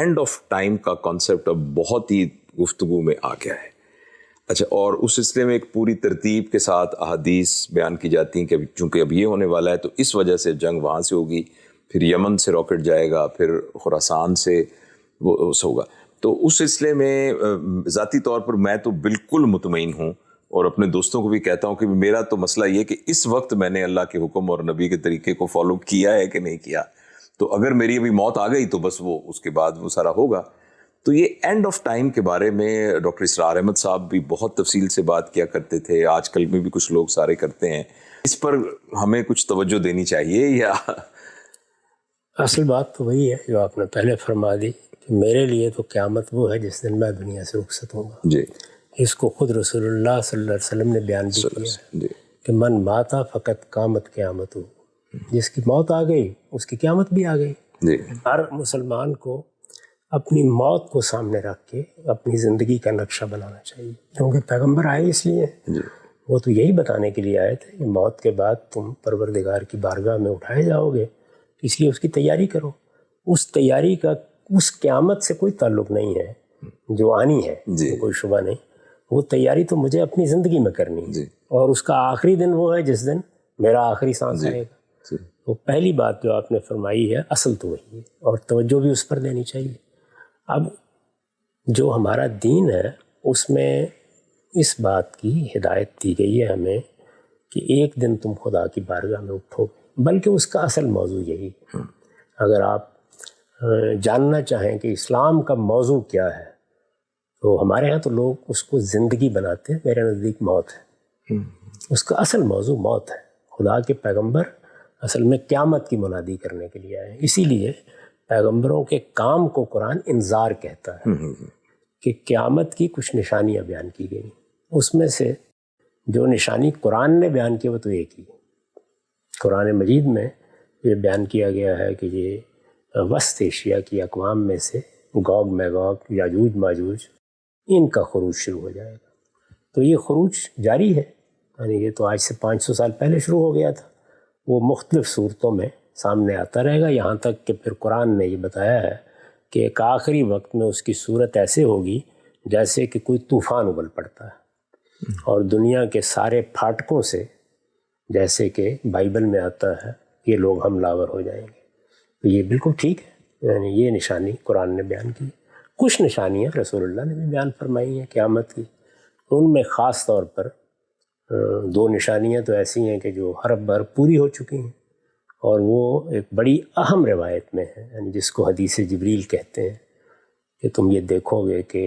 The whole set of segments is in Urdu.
اینڈ آف ٹائم کا کانسیپٹ اب بہت ہی گفتگو میں آ گیا ہے. اچھا، اور اس سلسلے میں ایک پوری ترتیب کے ساتھ احادیث بیان کی جاتی ہیں کہ چونکہ اب یہ ہونے والا ہے تو اس وجہ سے جنگ وہاں سے ہوگی، پھر یمن سے راکٹ جائے گا، پھر خراسان سے وہ ہوگا. تو اس سلسلے میں ذاتی طور پر میں تو بالکل مطمئن ہوں، اور اپنے دوستوں کو بھی کہتا ہوں کہ میرا تو مسئلہ یہ کہ اس وقت میں نے اللہ کے حکم اور نبی کے طریقے کو فالو کیا ہے کہ نہیں کیا. تو اگر میری ابھی موت آ گئی تو بس وہ اس کے بعد وہ سارا ہوگا. تو یہ اینڈ آف ٹائم کے بارے میں ڈاکٹر اسرار احمد صاحب بھی بہت تفصیل سے بات کیا کرتے تھے، آج کل میں بھی کچھ لوگ سارے کرتے ہیں. اس پر ہمیں کچھ توجہ دینی چاہیے یا؟ اصل بات تو وہی ہے جو آپ نے پہلے فرما دی کہ میرے لیے تو قیامت وہ ہے جس دن میں دنیا سے رخصت ہوں گا. جی. اس کو خود رسول اللہ صلی اللہ علیہ وسلم نے بیان بھی کیا ہے کہ من ماتا فقط قامت قیامت ہو، جس کی موت آ گئی اس کی قیامت بھی آ گئی. ہر مسلمان کو اپنی موت کو سامنے رکھ کے اپنی زندگی کا نقشہ بنانا چاہیے، کیونکہ پیغمبر آئے اس لیے وہ تو یہی بتانے کے لیے آئے تھے کہ موت کے بعد تم پروردگار کی بارگاہ میں اٹھائے جاؤ گے، اس لیے اس کی تیاری کرو. اس تیاری کا اس قیامت سے کوئی تعلق نہیں ہے جو آنی ہے، کوئی شبہ نہیں. وہ تیاری تو مجھے اپنی زندگی میں کرنی ہے، اور اس کا آخری دن وہ ہے جس دن میرا آخری سانس آئے گا. تو پہلی بات جو آپ نے فرمائی ہے اصل تو وہی ہے، اور توجہ بھی اس پر دینی چاہیے. اب جو ہمارا دین ہے اس میں اس بات کی ہدایت دی گئی ہے ہمیں کہ ایک دن تم خدا کی بارگاہ میں اٹھو گے، بلکہ اس کا اصل موضوع یہی ہے. اگر آپ جاننا چاہیں کہ اسلام کا موضوع کیا ہے تو ہمارے ہاں تو لوگ اس کو زندگی بناتے ہیں، میرے نزدیک موت ہے. اس کا اصل موضوع موت ہے. خدا کے پیغمبر اصل میں قیامت کی منادی کرنے کے لیے آئے. اسی لیے پیغمبروں کے کام کو قرآن انذار کہتا ہے کہ قیامت کی کچھ نشانیاں بیان کی گئی. اس میں سے جو نشانی قرآن نے بیان کی وہ تو ایک ہی. قرآن مجید میں یہ بیان کیا گیا ہے کہ یہ وسط ایشیا کی اقوام میں سے گوگ میگوگ، یاجوج ماجوج، ان کا خروج شروع ہو جائے گا. تو یہ خروج جاری ہے، یعنی یہ تو آج سے 500 سال پہلے شروع ہو گیا تھا. وہ مختلف صورتوں میں سامنے آتا رہے گا، یہاں تک کہ پھر قرآن نے یہ بتایا ہے کہ ایک آخری وقت میں اس کی صورت ایسے ہوگی جیسے کہ کوئی طوفان ابل پڑتا ہے، اور دنیا کے سارے پھاٹکوں سے، جیسے کہ بائبل میں آتا ہے، یہ لوگ حملہ آور ہو جائیں گے. تو یہ بالکل ٹھیک ہے، یعنی یہ نشانی قرآن نے بیان کی. کچھ نشانیاں رسول اللہ نے بھی بیان فرمائی ہیں قیامت کی. ان میں خاص طور پر 2 نشانیاں تو ایسی ہیں کہ جو ہر بار پوری ہو چکی ہیں، اور وہ ایک بڑی اہم روایت میں ہے، یعنی جس کو حدیث جبریل کہتے ہیں کہ تم یہ دیکھو گے کہ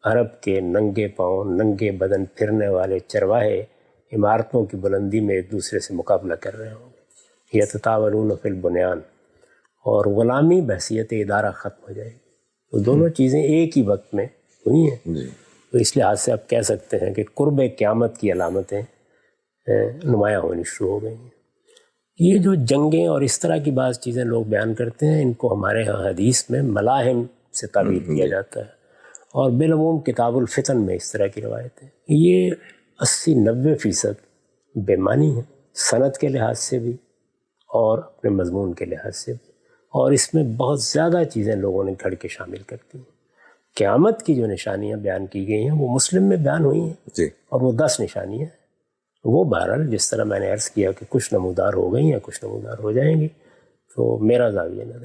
عرب کے ننگے پاؤں ننگے بدن پھرنے والے چرواہے عمارتوں کی بلندی میں ایک دوسرے سے مقابلہ کر رہے ہوں گے. یتطاولون فی البنیان، اور غلامی بحثیت ادارہ ختم ہو جائے گی. تو دونوں چیزیں ایک ہی وقت میں ہوئی ہیں. تو اس لحاظ سے آپ کہہ سکتے ہیں کہ قرب قیامت کی علامتیں نمایاں ہونی شروع ہو گئی ہیں. یہ جو جنگیں اور اس طرح کی بعض چیزیں لوگ بیان کرتے ہیں، ان کو ہمارے ہاں حدیث میں ملاحم سے تعبیر کیا جاتا ہے، اور بالعموم کتاب الفتن میں اس طرح کی روایتیں. یہ 80-90% بے معنی ہیں، سند کے لحاظ سے بھی اور اپنے مضمون کے لحاظ سے بھی، اور اس میں بہت زیادہ چیزیں لوگوں نے گھڑ کے شامل کرتی ہیں. قیامت کی جو نشانیاں بیان کی گئی ہیں وہ مسلم میں بیان ہوئی ہیں، اور وہ 10 نشانیاں ہیں. وہ بہرحال جس طرح میں نے عرض کیا کہ کچھ نمودار ہو گئی ہیں، کچھ نمودار ہو جائیں گی. تو میرا زاویہ نظر